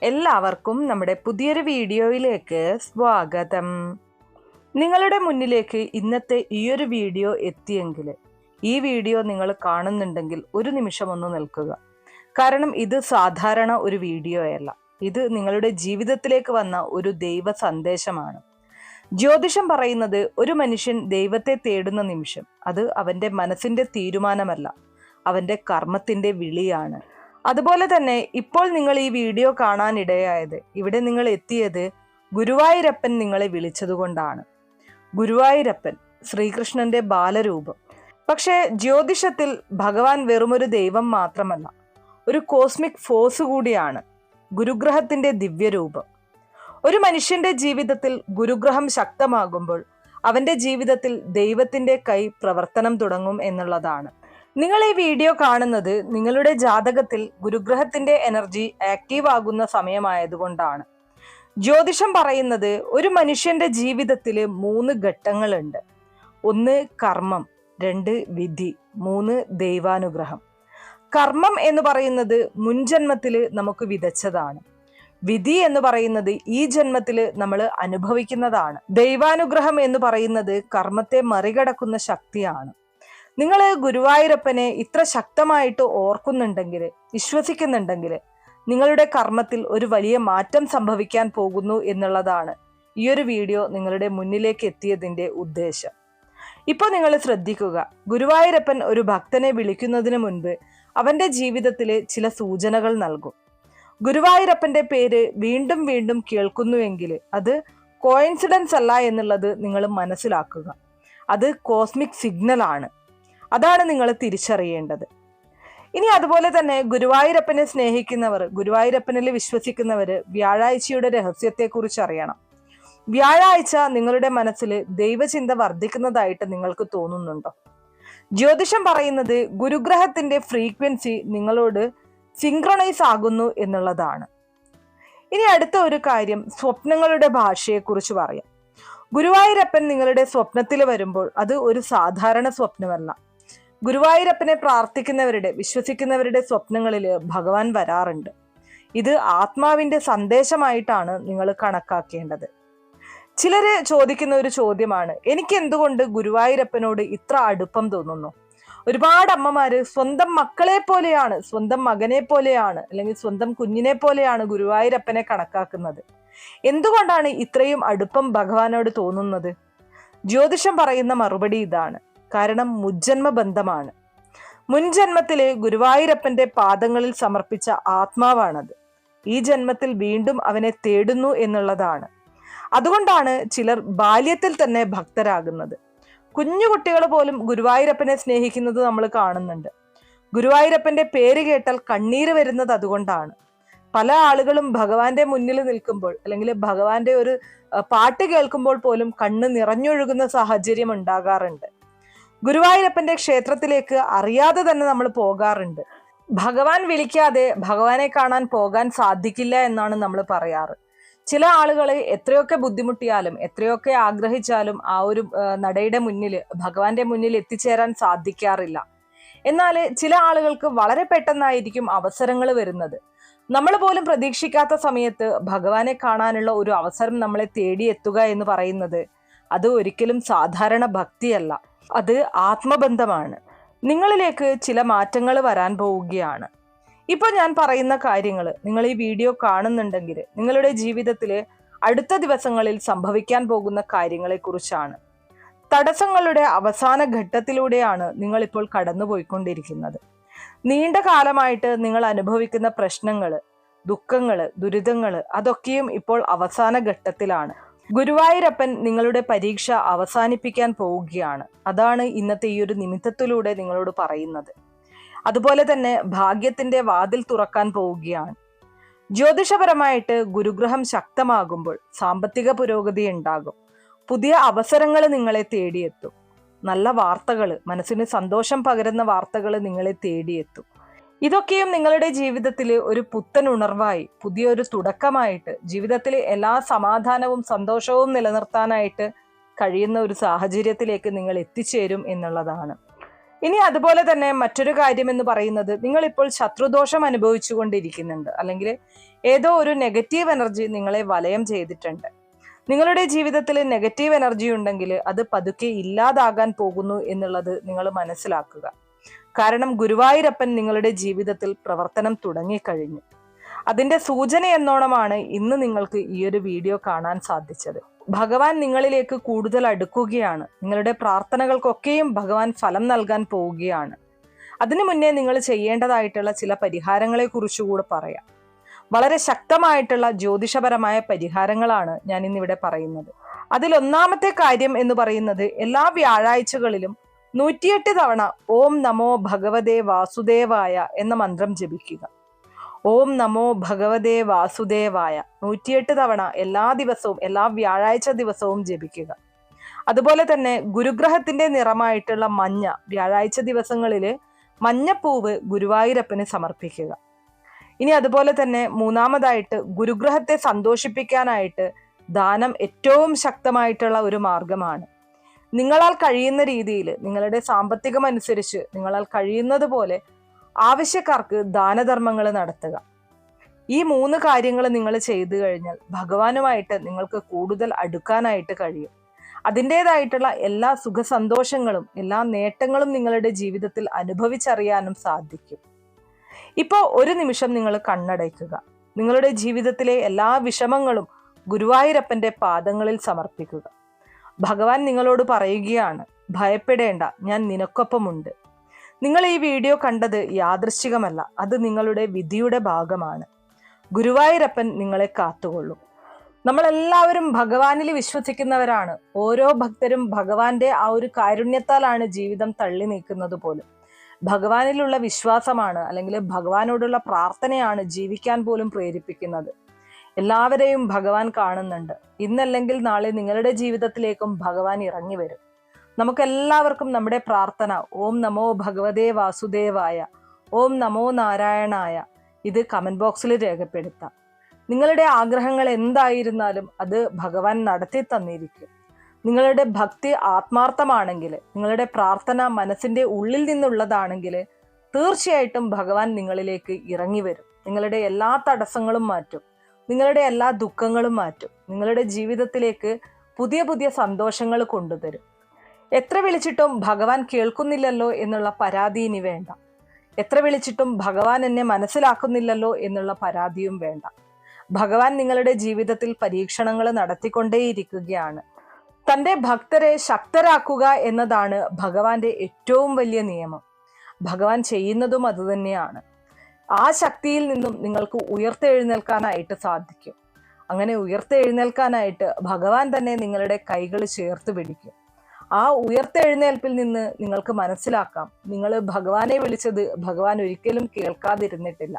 എല്ലാവർക്കും നമ്മുടെ പുതിയൊരു വീഡിയോയിലേക്ക് സ്വാഗതം. നിങ്ങളുടെ മുന്നിലേക്ക് ഇന്നത്തെ ഈയൊരു വീഡിയോ എത്തിയെങ്കിൽ ഈ വീഡിയോ നിങ്ങൾ കാണുന്നുണ്ടെങ്കിൽ ഒരു നിമിഷം ഒന്ന് നിൽക്കുക. കാരണം ഇത് സാധാരണ ഒരു വീഡിയോയല്ല, ഇത് നിങ്ങളുടെ ജീവിതത്തിലേക്ക് വന്ന ഒരു ദൈവ സന്ദേശമാണ്. ജ്യോതിഷം പറയുന്നത് ഒരു മനുഷ്യൻ ദൈവത്തെ തേടുന്ന നിമിഷം അത് അവൻ്റെ മനസ്സിൻ്റെ തീരുമാനമല്ല, അവൻ്റെ കർമ്മത്തിൻ്റെ വിളിയാണ്. അതുപോലെ തന്നെ ഇപ്പോൾ നിങ്ങൾ ഈ വീഡിയോ കാണാനിടയായത്, ഇവിടെ നിങ്ങൾ എത്തിയത് ഗുരുവായൂരപ്പൻ നിങ്ങളെ വിളിച്ചതുകൊണ്ടാണ്. ഗുരുവായൂരപ്പൻ ശ്രീകൃഷ്ണന്റെ ബാലരൂപം. പക്ഷേ ജ്യോതിഷത്തിൽ ഭഗവാൻ വെറുമൊരു ദൈവം മാത്രമല്ല, ഒരു കോസ്മിക് ഫോഴ്സ് കൂടിയാണ്, ഗുരുഗ്രഹത്തിന്റെ ദിവ്യരൂപം. ഒരു മനുഷ്യന്റെ ജീവിതത്തിൽ ഗുരുഗ്രഹം ശക്തമാകുമ്പോൾ അവന്റെ ജീവിതത്തിൽ ദൈവത്തിന്റെ കൈ പ്രവർത്തനം തുടങ്ങും എന്നുള്ളതാണ്. നിങ്ങൾ ഈ വീഡിയോ കാണുന്നത് നിങ്ങളുടെ ജാതകത്തിൽ ഗുരുഗ്രഹത്തിന്റെ എനർജി ആക്റ്റീവ് ആകുന്ന സമയമായതുകൊണ്ടാണ്. ജ്യോതിഷം പറയുന്നത് ഒരു മനുഷ്യന്റെ ജീവിതത്തിൽ 3 ഘട്ടങ്ങളുണ്ട്. 1 കർമ്മം, 2 വിധി, 3 ദൈവാനുഗ്രഹം. കർമ്മം എന്ന് പറയുന്നത് മുൻജന്മത്തിൽ നമുക്ക് വിതച്ചതാണ്. വിധി എന്ന് പറയുന്നത് ഈ ജന്മത്തിൽ നമ്മൾ അനുഭവിക്കുന്നതാണ്. ദൈവാനുഗ്രഹം എന്ന് പറയുന്നത് കർമ്മത്തെ മറികടക്കുന്ന ശക്തിയാണ്. നിങ്ങൾ ഗുരുവായൂരപ്പനെ ഇത്ര ശക്തമായിട്ട് ഓർക്കുന്നുണ്ടെങ്കിൽ, വിശ്വസിക്കുന്നുണ്ടെങ്കിൽ, നിങ്ങളുടെ കർമ്മത്തിൽ ഒരു വലിയ മാറ്റം സംഭവിക്കാൻ പോകുന്നു എന്നുള്ളതാണ് ഈ ഒരു വീഡിയോ നിങ്ങളുടെ മുന്നിലേക്ക് എത്തിയതിൻ്റെ ഉദ്ദേശം. ഇപ്പോൾ നിങ്ങൾ ശ്രദ്ധിക്കുക, ഗുരുവായൂരപ്പൻ ഒരു ഭക്തനെ വിളിക്കുന്നതിന് മുൻപ് അവൻ്റെ ജീവിതത്തിൽ ചില സൂചനകൾ നൽകും. ഗുരുവായൂരപ്പൻ്റെ പേര് വീണ്ടും വീണ്ടും കേൾക്കുന്നുവെങ്കിൽ അത് കോയിൻസിഡൻസ് അല്ല എന്നുള്ളത് നിങ്ങൾ മനസ്സിലാക്കുക. അത് കോസ്മിക് സിഗ്നൽ ആണ്. അതാണ് നിങ്ങൾ തിരിച്ചറിയേണ്ടത്. ഇനി അതുപോലെ തന്നെ ഗുരുവായൂരപ്പനെ സ്നേഹിക്കുന്നവർ, ഗുരുവായൂരപ്പനിൽ വിശ്വസിക്കുന്നവർ വ്യാഴാഴ്ചയുടെ രഹസ്യത്തെക്കുറിച്ച് അറിയണം. വ്യാഴാഴ്ച നിങ്ങളുടെ മനസ്സിൽ ദൈവചിന്ത വർദ്ധിക്കുന്നതായിട്ട് നിങ്ങൾക്ക് തോന്നുന്നുണ്ടോ? ജ്യോതിഷം പറയുന്നത് ഗുരുഗ്രഹത്തിന്റെ ഫ്രീക്വൻസി നിങ്ങളോട് സിങ്ക്രണൈസ് ആകുന്നു എന്നുള്ളതാണ്. ഇനി അടുത്ത ഒരു കാര്യം, സ്വപ്നങ്ങളുടെ ഭാഷയെക്കുറിച്ച് പറയാം. ഗുരുവായൂരപ്പൻ നിങ്ങളുടെ സ്വപ്നത്തിൽ വരുമ്പോൾ അത് ഒരു സാധാരണ സ്വപ്നമല്ല. ഗുരുവായൂരപ്പനെ പ്രാർത്ഥിക്കുന്നവരുടെ, വിശ്വസിക്കുന്നവരുടെ സ്വപ്നങ്ങളിൽ ഭഗവാൻ വരാറുണ്ട്. ഇത് ആത്മാവിന്റെ സന്ദേശമായിട്ടാണ് നിങ്ങൾ കണക്കാക്കേണ്ടത്. ചിലര് ചോദിക്കുന്ന ഒരു ചോദ്യമാണ്, എനിക്ക് എന്തുകൊണ്ട് ഗുരുവായൂരപ്പനോട് ഇത്ര അടുപ്പം തോന്നുന്നു? ഒരുപാട് അമ്മമാര് സ്വന്തം മക്കളെ പോലെയാണ്, സ്വന്തം മകനെ പോലെയാണ്, അല്ലെങ്കിൽ സ്വന്തം കുഞ്ഞിനെ പോലെയാണ് ഗുരുവായൂരപ്പനെ കണക്കാക്കുന്നത്. എന്തുകൊണ്ടാണ് ഇത്രയും അടുപ്പം ഭഗവാനോട് തോന്നുന്നത്? ജ്യോതിഷം പറയുന്ന മറുപടി ഇതാണ്: കാരണം മുജ്ജന്മ ബന്ധമാണ്. മുൻജന്മത്തിലെ ഗുരുവായൂരപ്പന്റെ പാദങ്ങളിൽ സമർപ്പിച്ച ആത്മാവാണത്. ഈ ജന്മത്തിൽ വീണ്ടും അവനെ തേടുന്നു എന്നുള്ളതാണ്. അതുകൊണ്ടാണ് ചിലർ ബാല്യത്തിൽ തന്നെ ഭക്തരാകുന്നത്. കുഞ്ഞുകുട്ടികൾ പോലും ഗുരുവായൂരപ്പനെ സ്നേഹിക്കുന്നത് നമ്മൾ കാണുന്നുണ്ട്. ഗുരുവായൂരപ്പന്റെ പേര് കേട്ടാൽ കണ്ണീര് വരുന്നത് അതുകൊണ്ടാണ്. പല ആളുകളും ഭഗവാന്റെ മുന്നിൽ നിൽക്കുമ്പോൾ, അല്ലെങ്കിൽ ഭഗവാന്റെ ഒരു പാട്ട് കേൾക്കുമ്പോൾ പോലും കണ്ണ് നിറഞ്ഞൊഴുകുന്ന സാഹചര്യം ഉണ്ടാകാറുണ്ട്. ഗുരുവായൂരപ്പന്റെ ക്ഷേത്രത്തിലേക്ക് അറിയാതെ തന്നെ നമ്മൾ പോകാറുണ്ട്. ഭഗവാൻ വിളിക്കാതെ ഭഗവാനെ കാണാൻ പോകാൻ സാധിക്കില്ല എന്നാണ് നമ്മൾ പറയാറ്. ചില ആളുകൾ എത്രയൊക്കെ ബുദ്ധിമുട്ടിയാലും, എത്രയൊക്കെ ആഗ്രഹിച്ചാലും ആ ഒരു നടയുടെ മുന്നിൽ, ഭഗവാന്റെ മുന്നിൽ എത്തിച്ചേരാൻ സാധിക്കാറില്ല. എന്നാൽ ചില ആളുകൾക്ക് വളരെ പെട്ടെന്നായിരിക്കും അവസരങ്ങൾ വരുന്നത്. നമ്മൾ പോലും പ്രതീക്ഷിക്കാത്ത സമയത്ത് ഭഗവാനെ കാണാനുള്ള ഒരു അവസരം നമ്മളെ തേടിയെത്തുക എന്ന് പറയുന്നത് അത് ഒരിക്കലും സാധാരണ ഭക്തിയല്ല, അത് ആത്മബന്ധമാണ്. നിങ്ങളിലേക്ക് ചില മാറ്റങ്ങൾ വരാൻ പോവുകയാണ്. ഇപ്പോൾ ഞാൻ പറയുന്ന കാര്യങ്ങൾ നിങ്ങൾ ഈ വീഡിയോ കാണുന്നുണ്ടെങ്കിൽ നിങ്ങളുടെ ജീവിതത്തിൽ അടുത്ത ദിവസങ്ങളിൽ സംഭവിക്കാൻ പോകുന്ന കാര്യങ്ങളെക്കുറിച്ചാണ്. തടസ്സങ്ങളുടെ അവസാന ഘട്ടത്തിലൂടെയാണ് നിങ്ങളിപ്പോൾ കടന്നുപോയിക്കൊണ്ടിരിക്കുന്നത്. നീണ്ട കാലമായിട്ട് നിങ്ങൾ അനുഭവിക്കുന്ന പ്രശ്നങ്ങൾ, ദുഃഖങ്ങൾ, ദുരിതങ്ങൾ അതൊക്കെയും ഇപ്പോൾ അവസാന ഘട്ടത്തിലാണ്. ഗുരുവായൂരപ്പൻ നിങ്ങളുടെ പരീക്ഷ അവസാനിപ്പിക്കാൻ പോവുകയാണ്. അതാണ് ഇന്നത്തെ ഈ ഒരു നിമിത്തത്തിലൂടെ നിങ്ങളോട് പറയുന്നത്. അതുപോലെ തന്നെ ഭാഗ്യത്തിന്റെ വാതിൽ തുറക്കാൻ പോവുകയാണ്. ജ്യോതിഷപരമായിട്ട് ഗുരുഗ്രഹം ശക്തമാകുമ്പോൾ സാമ്പത്തിക പുരോഗതി ഉണ്ടാകും. പുതിയ അവസരങ്ങൾ നിങ്ങളെ തേടിയെത്തും. നല്ല വാർത്തകൾ, മനസ്സിന് സന്തോഷം പകരുന്ന വാർത്തകൾ നിങ്ങളെ തേടിയെത്തും. ഇതൊക്കെയും നിങ്ങളുടെ ജീവിതത്തിൽ ഒരു പുത്തൻ ഉണർവായി, പുതിയൊരു തുടക്കമായിട്ട്, ജീവിതത്തിൽ എല്ലാ സമാധാനവും സന്തോഷവും നിലനിർത്താനായിട്ട് കഴിയുന്ന ഒരു സാഹചര്യത്തിലേക്ക് നിങ്ങൾ എത്തിച്ചേരും എന്നുള്ളതാണ്. ഇനി അതുപോലെ തന്നെ മറ്റൊരു കാര്യം എന്ന് പറയുന്നത്, നിങ്ങൾ ഇപ്പോൾ ശത്രുദോഷം അനുഭവിച്ചു കൊണ്ടിരിക്കുന്നുണ്ട്, അല്ലെങ്കിൽ ഏതോ ഒരു നെഗറ്റീവ് എനർജി നിങ്ങളെ വലയം ചെയ്തിട്ടുണ്ട്. നിങ്ങളുടെ ജീവിതത്തിൽ നെഗറ്റീവ് എനർജി ഉണ്ടെങ്കിൽ അത് പതുക്കെ ഇല്ലാതാകാൻ പോകുന്നു എന്നുള്ളത് നിങ്ങൾ മനസ്സിലാക്കുക. കാരണം ഗുരുവായൂരപ്പൻ നിങ്ങളുടെ ജീവിതത്തിൽ പ്രവർത്തനം തുടങ്ങിക്കഴിഞ്ഞു. അതിന്റെ സൂചന എന്നോണമാണ് ഇന്ന് നിങ്ങൾക്ക് ഈ ഒരു വീഡിയോ കാണാൻ സാധിച്ചത്. ഭഗവാൻ നിങ്ങളിലേക്ക് കൂടുതൽ അടുക്കുകയാണ്. നിങ്ങളുടെ പ്രാർത്ഥനകൾക്കൊക്കെയും ഭഗവാൻ ഫലം നൽകാൻ പോവുകയാണ്. അതിനു മുന്നേ നിങ്ങൾ ചെയ്യേണ്ടതായിട്ടുള്ള ചില പരിഹാരങ്ങളെ കുറിച്ചുകൂടെ പറയാം. വളരെ ശക്തമായിട്ടുള്ള ജ്യോതിഷപരമായ പരിഹാരങ്ങളാണ് ഞാൻ ഇന്നിവിടെ പറയുന്നത്. അതിലൊന്നാമത്തെ കാര്യം എന്ന് പറയുന്നത്, എല്ലാ വ്യാഴാഴ്ചകളിലും 108 തവണ ഓം നമോ ഭഗവതേ വാസുദേവായ എന്ന മന്ത്രം ജപിക്കുക. ഓം നമോ ഭഗവതേ വാസുദേവായ 108 തവണ എല്ലാ ദിവസവും, എല്ലാ വ്യാഴാഴ്ച ദിവസവും ജപിക്കുക. അതുപോലെ തന്നെ ഗുരുഗ്രഹത്തിന്റെ നിറമായിട്ടുള്ള മഞ്ഞ, വ്യാഴാഴ്ച ദിവസങ്ങളിൽ മഞ്ഞപ്പൂവ് ഗുരുവായൂരപ്പന് സമർപ്പിക്കുക. ഇനി അതുപോലെ തന്നെ മൂന്നാമതായിട്ട്, ഗുരുഗ്രഹത്തെ സന്തോഷിപ്പിക്കാനായിട്ട് ദാനം ഏറ്റവും ശക്തമായിട്ടുള്ള ഒരു മാർഗമാണ്. നിങ്ങളാൽ കഴിയുന്ന രീതിയിൽ, നിങ്ങളുടെ സാമ്പത്തികം അനുസരിച്ച് നിങ്ങളാൽ കഴിയുന്നത് പോലെ ആവശ്യക്കാർക്ക് ദാനധർമ്മങ്ങൾ നടത്തുക. ഈ 3 കാര്യങ്ങൾ നിങ്ങൾ ചെയ്തു കഴിഞ്ഞാൽ ഭഗവാനുമായിട്ട് നിങ്ങൾക്ക് കൂടുതൽ അടുക്കാനായിട്ട് കഴിയും. അതിൻ്റെതായിട്ടുള്ള എല്ലാ സുഖസന്തോഷങ്ങളും എല്ലാ നേട്ടങ്ങളും നിങ്ങളുടെ ജീവിതത്തിൽ അനുഭവിച്ചറിയാനും സാധിക്കും. ഇപ്പോൾ ഒരു നിമിഷം നിങ്ങൾ കണ്ണടയ്ക്കുക. നിങ്ങളുടെ ജീവിതത്തിലെ എല്ലാ വിഷമങ്ങളും ഗുരുവായൂരപ്പന്റെ പാദങ്ങളിൽ സമർപ്പിക്കുക. ഭഗവാൻ നിങ്ങളോട് പറയുകയാണ്, ഭയപ്പെടേണ്ട, ഞാൻ നിനക്കൊപ്പമുണ്ട്. നിങ്ങൾ ഈ വീഡിയോ കണ്ടത് യാദൃശ്ചികമല്ല, അത് നിങ്ങളുടെ വിധിയുടെ ഭാഗമാണ്. ഗുരുവായൂരപ്പൻ നിങ്ങളെ കാത്തുകൊള്ളും. നമ്മളെല്ലാവരും ഭഗവാനിൽ വിശ്വസിക്കുന്നവരാണ്. ഓരോ ഭക്തരും ഭഗവാന്റെ ആ ഒരു കാരുണ്യത്താലാണ് ജീവിതം തള്ളി നീക്കുന്നത് പോലും. ഭഗവാനിലുള്ള വിശ്വാസമാണ്, അല്ലെങ്കിൽ ഭഗവാനോടുള്ള പ്രാർത്ഥനയാണ് ജീവിക്കാൻ പോലും പ്രേരിപ്പിക്കുന്നത്. എല്ലാവരെയും ഭഗവാൻ കാണുന്നുണ്ട്. ഇന്നല്ലെങ്കിൽ നാളെ നിങ്ങളുടെ ജീവിതത്തിലേക്കും ഭഗവാൻ ഇറങ്ങി വരും. നമുക്കെല്ലാവർക്കും നമ്മുടെ പ്രാർത്ഥന ഓം നമോ ഭഗവതേ വാസുദേവായ, ഓം നമോ നാരായണായ, ഇത് കമന്റ് ബോക്സിൽ രേഖപ്പെടുത്താം. നിങ്ങളുടെ ആഗ്രഹങ്ങൾ എന്തായിരുന്നാലും അത് ഭഗവാൻ നടത്തി തന്നിരിക്കും. നിങ്ങളുടെ ഭക്തി ആത്മാർത്ഥമാണെങ്കിൽ, നിങ്ങളുടെ പ്രാർത്ഥന മനസ്സിന്റെ ഉള്ളിൽ നിന്നുള്ളതാണെങ്കിൽ തീർച്ചയായിട്ടും ഭഗവാൻ നിങ്ങളിലേക്ക് ഇറങ്ങി വരും. നിങ്ങളുടെ എല്ലാ തടസ്സങ്ങളും മാറ്റും, നിങ്ങളുടെ എല്ലാ ദുഃഖങ്ങളും മാറ്റും. നിങ്ങളുടെ ജീവിതത്തിലേക്ക് പുതിയ പുതിയ സന്തോഷങ്ങൾ കൊണ്ടുതരും. എത്ര വിളിച്ചിട്ടും ഭഗവാൻ കേൾക്കുന്നില്ലല്ലോ എന്നുള്ള പരാതി ഇനി വേണ്ട. എത്ര വിളിച്ചിട്ടും ഭഗവാൻ എന്നെ മനസ്സിലാക്കുന്നില്ലല്ലോ എന്നുള്ള പരാതിയും വേണ്ട. ഭഗവാൻ നിങ്ങളുടെ ജീവിതത്തിൽ പരീക്ഷണങ്ങൾ നടത്തിക്കൊണ്ടേയിരിക്കുകയാണ്. തൻ്റെ ഭക്തരെ ശക്തരാക്കുക എന്നതാണ് ഭഗവാന്റെ ഏറ്റവും വലിയ നിയമം. ഭഗവാൻ ചെയ്യുന്നതും അതുതന്നെയാണ്. ആ ശക്തിയിൽ നിന്നും നിങ്ങൾക്ക് ഉയർത്തെഴുന്നേൽക്കാനായിട്ട് സാധിക്കും. അങ്ങനെ ഉയർത്തെഴുന്നേൽക്കാനായിട്ട് ഭഗവാൻ തന്നെ നിങ്ങളുടെ കൈകൾ ചേർത്ത് പിടിക്കും. ആ ഉയർത്തെഴുന്നേൽപ്പിൽ നിന്ന് നിങ്ങൾക്ക് മനസ്സിലാക്കാം, നിങ്ങൾ ഭഗവാനെ വിളിച്ചത് ഭഗവാൻ ഒരിക്കലും കേൾക്കാതിരുന്നിട്ടില്ല.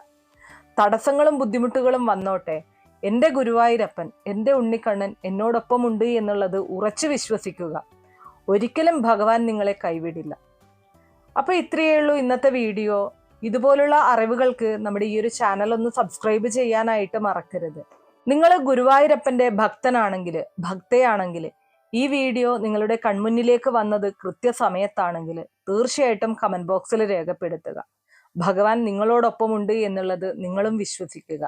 തടസ്സങ്ങളും ബുദ്ധിമുട്ടുകളും വന്നോട്ടെ, എൻ്റെ ഗുരുവായൂരപ്പൻ, എൻ്റെ ഉണ്ണിക്കണ്ണൻ എന്നോടൊപ്പമുണ്ട് എന്നുള്ളത് ഉറച്ചു വിശ്വസിക്കുക. ഒരിക്കലും ഭഗവാൻ നിങ്ങളെ കൈവിടില്ല. അപ്പോൾ ഇത്രയേ ഉള്ളൂ ഇന്നത്തെ വീഡിയോ. ഇതുപോലുള്ള അറിവുകൾക്ക് നമ്മുടെ ഈ ഒരു ചാനൽ ഒന്ന് സബ്സ്ക്രൈബ് ചെയ്യാനായിട്ട് മറക്കരുത്. നിങ്ങൾ ഗുരുവായൂരപ്പന്റെ ഭക്തനാണെങ്കിൽ, ഭക്തയാണെങ്കിൽ, ഈ വീഡിയോ നിങ്ങളുടെ കൺമുന്നിലേക്ക് വന്നത് കൃത്യസമയത്താണെങ്കിൽ തീർച്ചയായിട്ടും കമന്റ് ബോക്സിൽ രേഖപ്പെടുത്തുക. ഭഗവാൻ നിങ്ങളോടൊപ്പമുണ്ട് എന്നുള്ളത് നിങ്ങളും വിശ്വസിക്കുക.